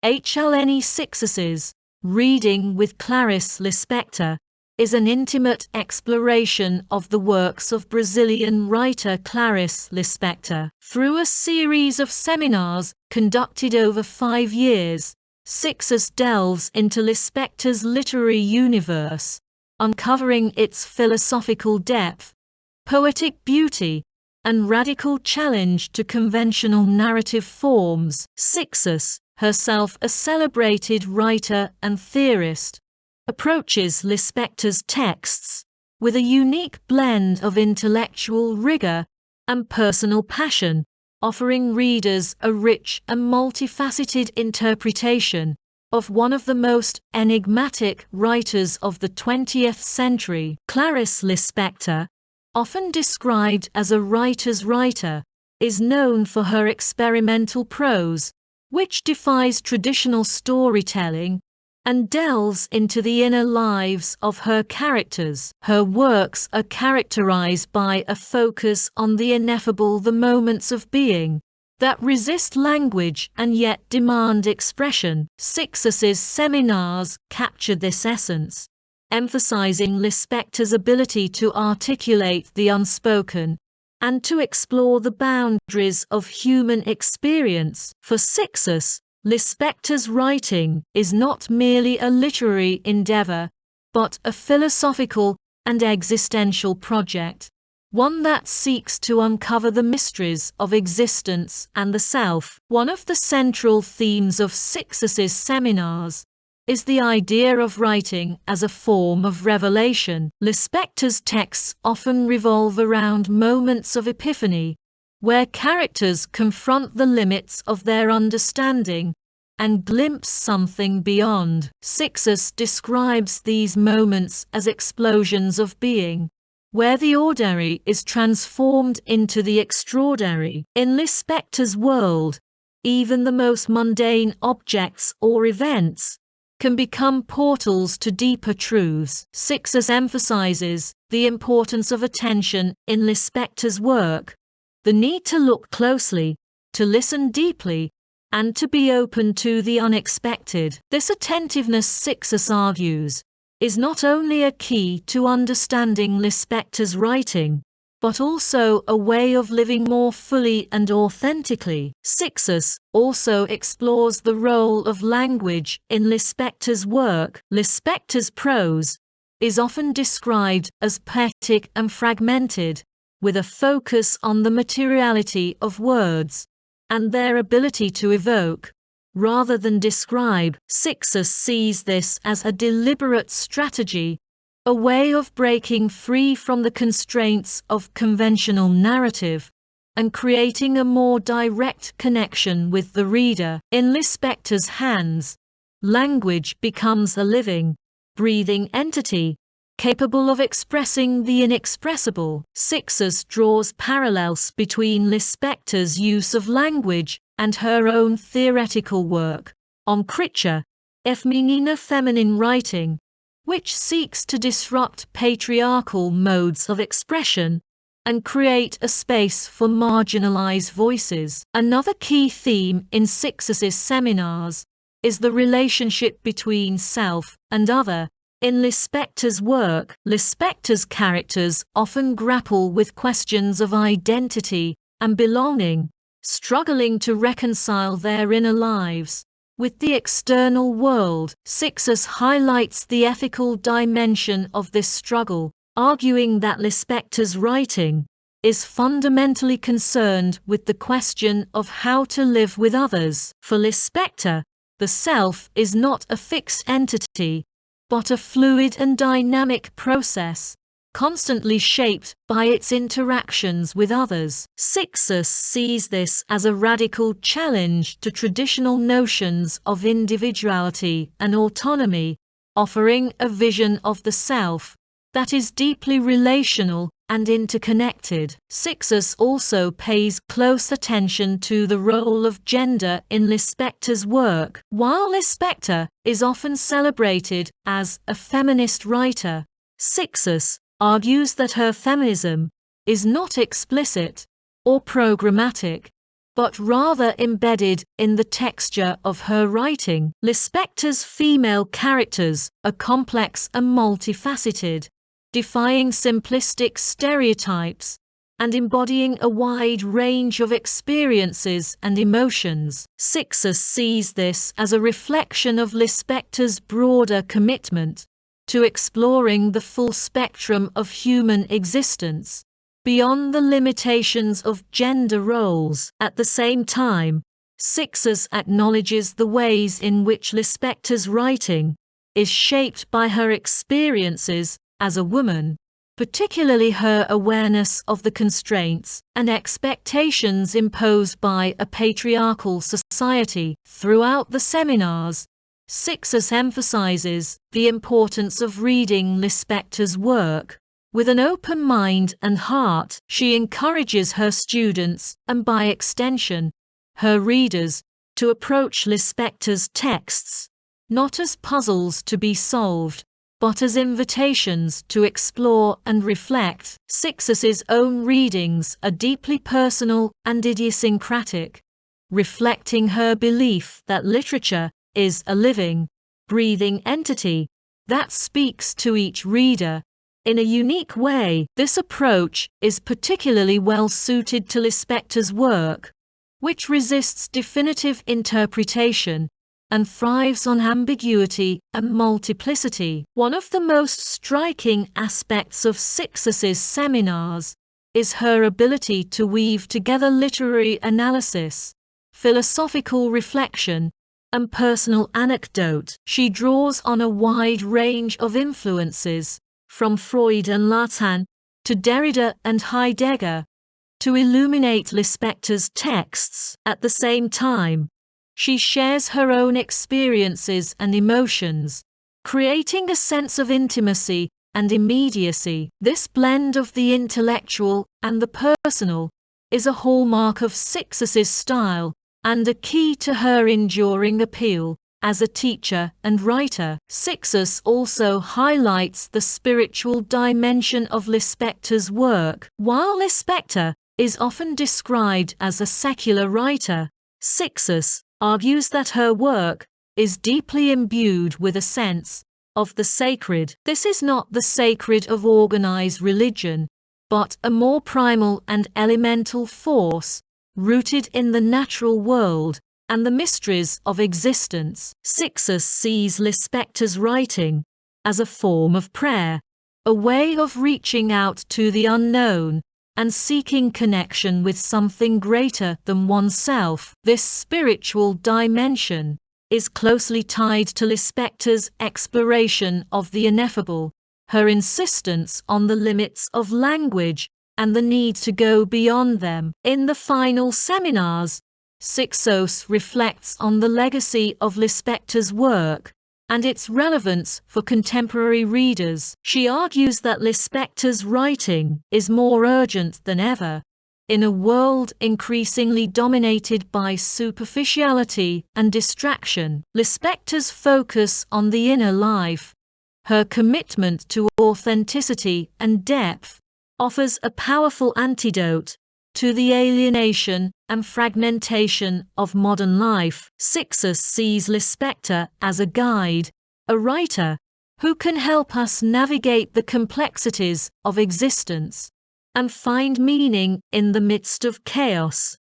Helene Cixous' Reading with Clarice Lispector is an intimate exploration of the works of Brazilian writer Clarice Lispector. Through a series of seminars conducted over 5 years, Cixous delves into Lispector's literary universe, uncovering its philosophical depth, poetic beauty, and radical challenge to conventional narrative forms. Cixous, herself a celebrated writer and theorist, approaches Lispector's texts with a unique blend of intellectual rigor and personal passion, offering readers a rich and multifaceted interpretation of one of the most enigmatic writers of the 20th century. Clarice Lispector, often described as a writer's writer, is known for her experimental prose, which defies traditional storytelling and delves into the inner lives of her characters. Her works are characterized by a focus on the ineffable, the moments of being that resist language and yet demand expression. Cixous' seminars capture this essence, emphasizing Lispector's ability to articulate the unspoken and to explore the boundaries of human experience. For Cixous, Lispector's writing is not merely a literary endeavor, but a philosophical and existential project, one that seeks to uncover the mysteries of existence and the self. One of the central themes of Cixous' seminars is the idea of writing as a form of revelation. Lispector's texts often revolve around moments of epiphany, where characters confront the limits of their understanding and glimpse something beyond. Cixous describes these moments as explosions of being, where the ordinary is transformed into the extraordinary. In Lispector's world, even the most mundane objects or events can become portals to deeper truths. Cixous emphasizes the importance of attention in Lispector's work, the need to look closely, to listen deeply, and to be open to the unexpected. This attentiveness, Cixous argues, is not only a key to understanding Lispector's writing, but also a way of living more fully and authentically. Cixous also explores the role of language in Lispector's work. Lispector's prose is often described as poetic and fragmented, with a focus on the materiality of words and their ability to evoke, rather than describe. Cixous sees this as a deliberate strategy, a way of breaking free from the constraints of conventional narrative and creating a more direct connection with the reader. In Lispector's hands, language becomes a living, breathing entity, capable of expressing the inexpressible. Cixous draws parallels between Lispector's use of language and her own theoretical work on creature, feminine writing, which seeks to disrupt patriarchal modes of expression and create a space for marginalized voices. Another key theme in Cixous' seminars is the relationship between self and other. In Lispector's work, Lispector's characters often grapple with questions of identity and belonging, struggling to reconcile their inner lives with the external world. Cixous highlights the ethical dimension of this struggle, arguing that Lispector's writing is fundamentally concerned with the question of how to live with others. For Lispector, the self is not a fixed entity, but a fluid and dynamic process, constantly shaped by its interactions with others. Cixous sees this as a radical challenge to traditional notions of individuality and autonomy, offering a vision of the self that is deeply relational and interconnected. Cixous also pays close attention to the role of gender in Lispector's work. While Lispector is often celebrated as a feminist writer, Cixous argues that her feminism is not explicit or programmatic, but rather embedded in the texture of her writing. Lispector's female characters are complex and multifaceted, defying simplistic stereotypes and embodying a wide range of experiences and emotions. Cixous sees this as a reflection of Lispector's broader commitment to exploring the full spectrum of human existence, beyond the limitations of gender roles. At the same time, Cixous acknowledges the ways in which Lispector's writing is shaped by her experiences as a woman, particularly her awareness of the constraints and expectations imposed by a patriarchal society. Throughout the seminars, Cixous emphasizes the importance of reading Lispector's work with an open mind and heart. She encourages her students, and by extension, her readers, to approach Lispector's texts not as puzzles to be solved, but as invitations to explore and reflect. Cixous's own readings are deeply personal and idiosyncratic, reflecting her belief that literature is a living, breathing entity that speaks to each reader in a unique way. This approach is particularly well suited to Lispector's work, which resists definitive interpretation and thrives on ambiguity and multiplicity. One of the most striking aspects of Cixous's seminars is her ability to weave together literary analysis, philosophical reflection, and personal anecdote. She draws on a wide range of influences, from Freud and Lacan to Derrida and Heidegger, to illuminate Lispector's texts. At the same time, she shares her own experiences and emotions, creating a sense of intimacy and immediacy. This blend of the intellectual and the personal is a hallmark of Cixous's style and a key to her enduring appeal as a teacher and writer. Cixous also highlights the spiritual dimension of Lispector's work. While Lispector is often described as a secular writer, Cixous argues that her work is deeply imbued with a sense of the sacred. This is not the sacred of organized religion, but a more primal and elemental force, rooted in the natural world and the mysteries of existence. Cixous sees Lispector's writing as a form of prayer, a way of reaching out to the unknown and seeking connection with something greater than oneself. This spiritual dimension is closely tied to Lispector's exploration of the ineffable, her insistence on the limits of language and the need to go beyond them. In the final seminars, Cixous reflects on the legacy of Lispector's work and its relevance for contemporary readers. She argues that Lispector's writing is more urgent than ever, in a world increasingly dominated by superficiality and distraction. Lispector's focus on the inner life, her commitment to authenticity and depth, offers a powerful antidote to the alienation and fragmentation of modern life. Cixous sees Lispector as a guide, a writer who can help us navigate the complexities of existence and find meaning in the midst of chaos.